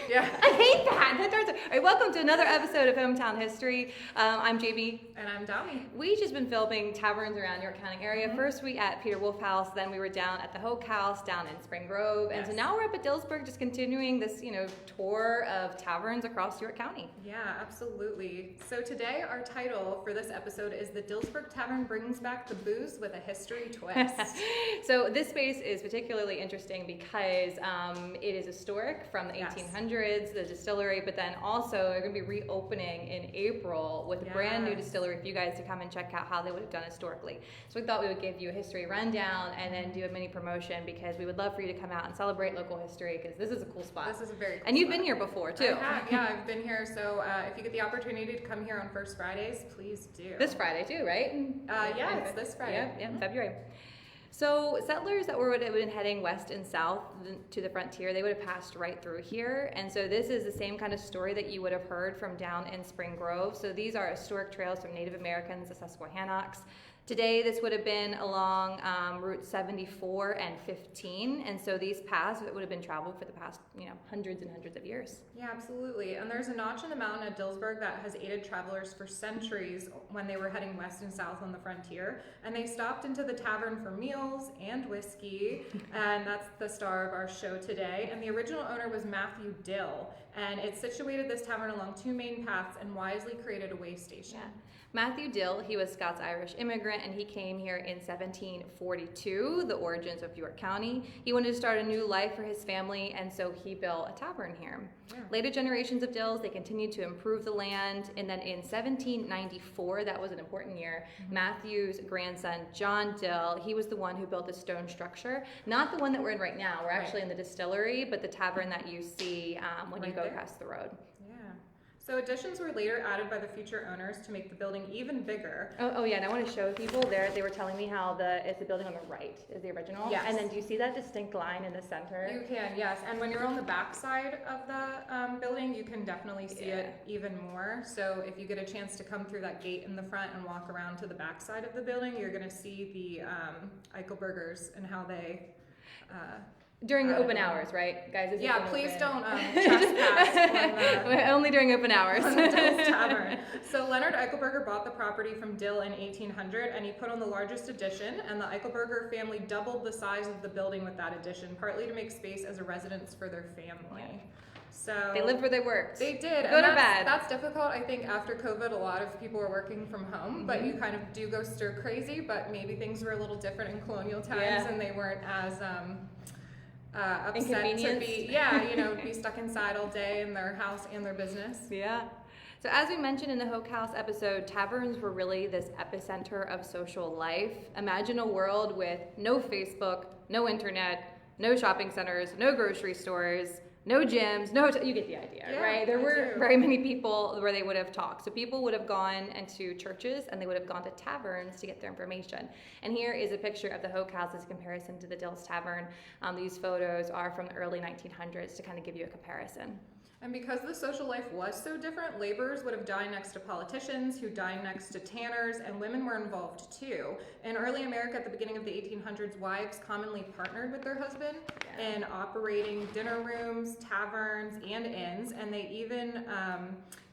Yeah. I hate that. All right, welcome to another episode of Hometown History. I'm JB. And I'm Domi. We've just been filming taverns around York County area. First we at Peter Wolf House, then we were down at the Hoke House down in Spring Grove. And so now we're up at Dillsburg, just continuing this, tour of taverns across York County. Yeah, absolutely. So today our title for this episode is The Dillsburg Tavern Brings Back the Booze with a History Twist. So this space is particularly interesting because it is historic from the 1800s, the distillery, but then also they're going to be reopening in April with a brand new distillery for you guys to come and check out how they would have done historically. So we thought we would give you a history rundown and then do a mini promotion because we would love for you to come out and celebrate local history because this is a cool spot. This is a very cool And you've spot. been here before too. I have, I've been here. So if you get the opportunity to come here on First Fridays, please do. This Friday too, right? It's this Friday. Yeah, February. So settlers that would have been heading west and south to the frontier, they would have passed right through here. And so this is the same kind of story that you would have heard from down in Spring Grove. So these are historic trails from Native Americans, the Susquehannocks. Today, this would have been along Route 74 and 15, and so these paths would have been traveled for the past, hundreds and hundreds of years. Yeah, absolutely. And there's a notch in the mountain at Dillsburg that has aided travelers for centuries when they were heading west and south on the frontier. And they stopped into the tavern for meals and whiskey, and that's the star of our show today. And the original owner was Matthew Dill, and it situated this tavern along two main paths and wisely created a way station. Yeah. Matthew Dill, he was Scots-Irish immigrant, and he came here in 1742, the origins of York County. He wanted to start a new life for his family, and so he built a tavern here. Yeah. Later generations of Dills, they continued to improve the land, and then in 1794, that was an important year, Matthew's grandson, John Dill, he was the one who built the stone structure. Not the one that we're in right now. We're actually in the distillery, but the tavern that you see when you go across the road. So additions were later added by the future owners to make the building even bigger. Oh yeah, and I want to show people there. They were telling me how it's the building on the right is the original. Yes. And then do you see that distinct line in the center? You can, yes. And when you're on the back side of the building, you can definitely see it even more. So if you get a chance to come through that gate in the front and walk around to the back side of the building, you're going to see the Eichelbergers and how they... During open hours, right, guys? Please don't trespass only during open hours. on the Dill's Tavern. So Leonard Eichelberger bought the property from Dill in 1800, and he put on the largest addition, and the Eichelberger family doubled the size of the building with that addition, partly to make space as a residence for their family. Yeah. So they lived where they worked. They did. Good or bad. That's difficult. I think after COVID, a lot of people were working from home, but you kind of do go stir crazy, but maybe things were a little different in colonial times, and they weren't as... upset to be stuck inside all day in their house and their business. Yeah. So as we mentioned in the Hoke House episode, taverns were really this epicenter of social life. Imagine a world with no Facebook, no internet, no shopping centers, no grocery stores, no gyms, you get the idea, right? There were very many people where they would have talked. So people would have gone into churches and they would have gone to taverns to get their information. And here is a picture of the Hoke House as a comparison to the Dill's Tavern. These photos are from the early 1900s to kind of give you a comparison. And because the social life was so different, laborers would have dined next to politicians, who dined next to tanners, and women were involved too. In early America at the beginning of the 1800s, wives commonly partnered with their husband in operating dinner rooms, taverns, and inns, and they even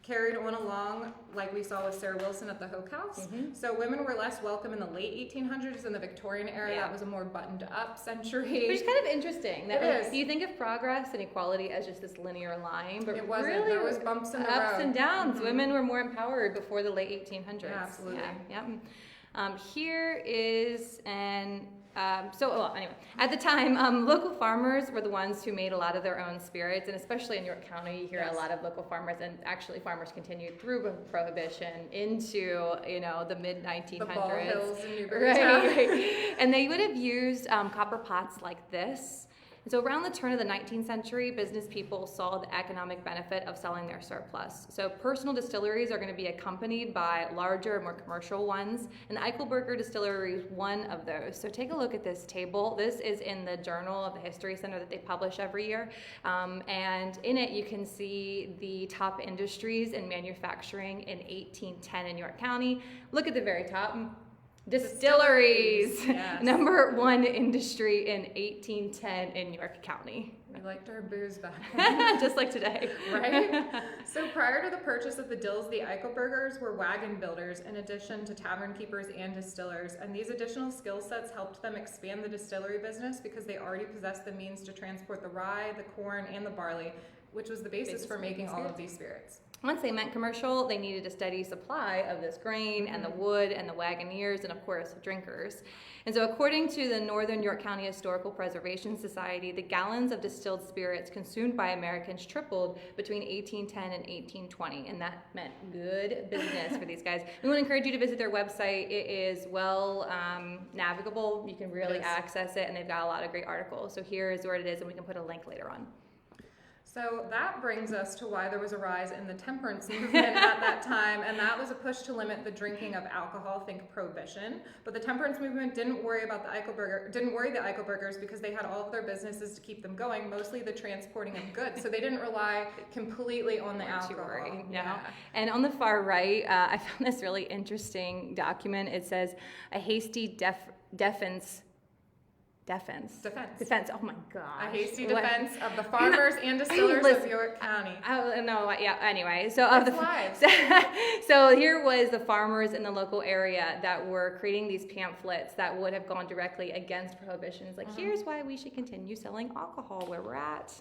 carried on along like we saw with Sarah Wilson at the Hoke House. So women were less welcome in the late 1800s. In the Victorian era, that was a more buttoned up century. Which is kind of interesting. It is. You think of progress and equality as just this linear line, but it wasn't. Really there was bumps in the ups road. And downs. Women were more empowered before the late 1800s. Yeah, absolutely. Here is anyway, at the time, local farmers were the ones who made a lot of their own spirits, and especially in York County, you hear a lot of local farmers, and actually farmers continued through Prohibition into, the mid-1900s. The Ball Hills in Newbury. Right. And they would have used copper pots like this. And so around the turn of the 19th century, business people saw the economic benefit of selling their surplus. So personal distilleries are going to be accompanied by larger, more commercial ones, and the Eichelberger Distillery is one of those. So take a look at this table. This is in the Journal of the History Center that they publish every year, and in it you can see the top industries in manufacturing in 1810 in York County. Look at the very top. Distilleries, Yes. number one industry in 1810 in York County. We liked our booze back then. Just like today. Right? So prior to the purchase of the Dills, the Eichelbergers were wagon builders in addition to tavern keepers and distillers, and these additional skill sets helped them expand the distillery business because they already possessed the means to transport the rye, the corn, and the barley, which was the basis for making all of these spirits. Once they went commercial, they needed a steady supply of this grain and the wood and the wagoneers and, of course, drinkers. And so according to the Northern York County Historical Preservation Society, the gallons of distilled spirits consumed by Americans tripled between 1810 and 1820, and that meant good business for these guys. We want to encourage you to visit their website. It is well navigable. You can really access it, and they've got a lot of great articles. So here is where it is, and we can put a link later on. So that brings us to why there was a rise in the temperance movement at that time, and that was a push to limit the drinking of alcohol, think prohibition. But the temperance movement didn't worry the Eichelbergers because they had all of their businesses to keep them going, mostly the transporting of goods. So they didn't rely completely on the alcohol. Yeah. And on the far right, I found this really interesting document. It says a hasty defense. Oh my gosh. A hasty defense of the farmers and distillers of York County. Anyway, so here was the farmers in the local area that were creating these pamphlets that would have gone directly against prohibitions. Like, here's why we should continue selling alcohol where we're at.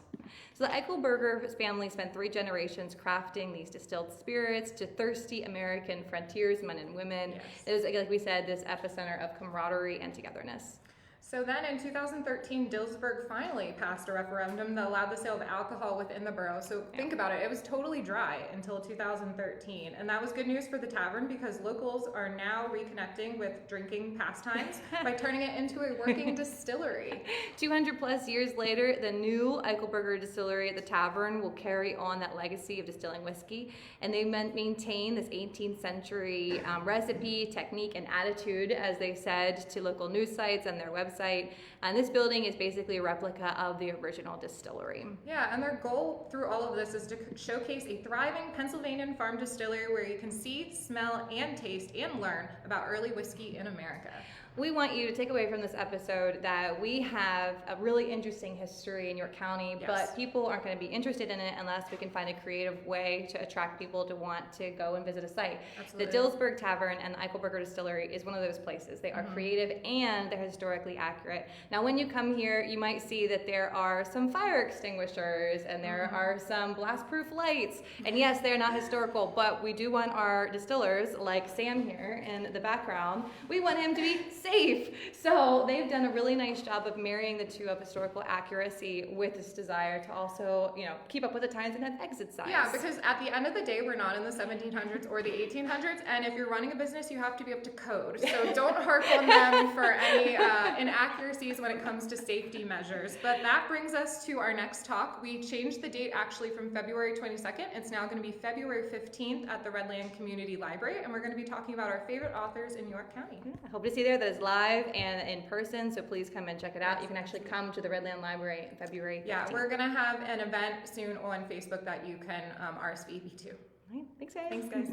So the Eichelberger family spent 3 generations crafting these distilled spirits to thirsty American frontiersmen and women. Yes. It was, like we said, this epicenter of camaraderie and togetherness. So then in 2013, Dillsburg finally passed a referendum that allowed the sale of alcohol within the borough. So think about it. It was totally dry until 2013. And that was good news for the tavern because locals are now reconnecting with drinking pastimes by turning it into a working distillery. 200 plus years later, the new Eichelberger distillery at the Tavern will carry on that legacy of distilling whiskey. And they maintain this 18th century recipe, technique, and attitude, as they said to local news sites and their website. And this building is basically a replica of the original distillery. Yeah, and their goal through all of this is to showcase a thriving Pennsylvanian farm distillery where you can see, smell, and taste and learn about early whiskey in America. We want you to take away from this episode that we have a really interesting history in York County, but people aren't going to be interested in it unless we can find a creative way to attract people to want to go and visit a site. Absolutely. The Dillsburg Tavern and the Eichelberger Distillery is one of those places. They are creative and they're historically accurate. Now, when you come here, you might see that there are some fire extinguishers and there are some blast-proof lights. And yes, they're not historical, but we do want our distillers, like Sam here in the background, we want him to be safe. So they've done a really nice job of marrying the two of historical accuracy with this desire to also, keep up with the times and have exit signs. Yeah, because at the end of the day, we're not in the 1700s or the 1800s, and if you're running a business, you have to be up to code. So don't harp on them for any inaccuracies when it comes to safety measures. But that brings us to our next talk. We changed the date actually from February 22nd. It's now going to be February 15th at the Redland Community Library, and we're going to be talking about our favorite authors in York County. I hope to see you there. That is live and in person, so please come and check it out. You can actually come to the Redland Library in February 15th. Yeah, we're going to have an event soon on Facebook that you can RSVP to. All right, thanks, guys. Thanks, guys.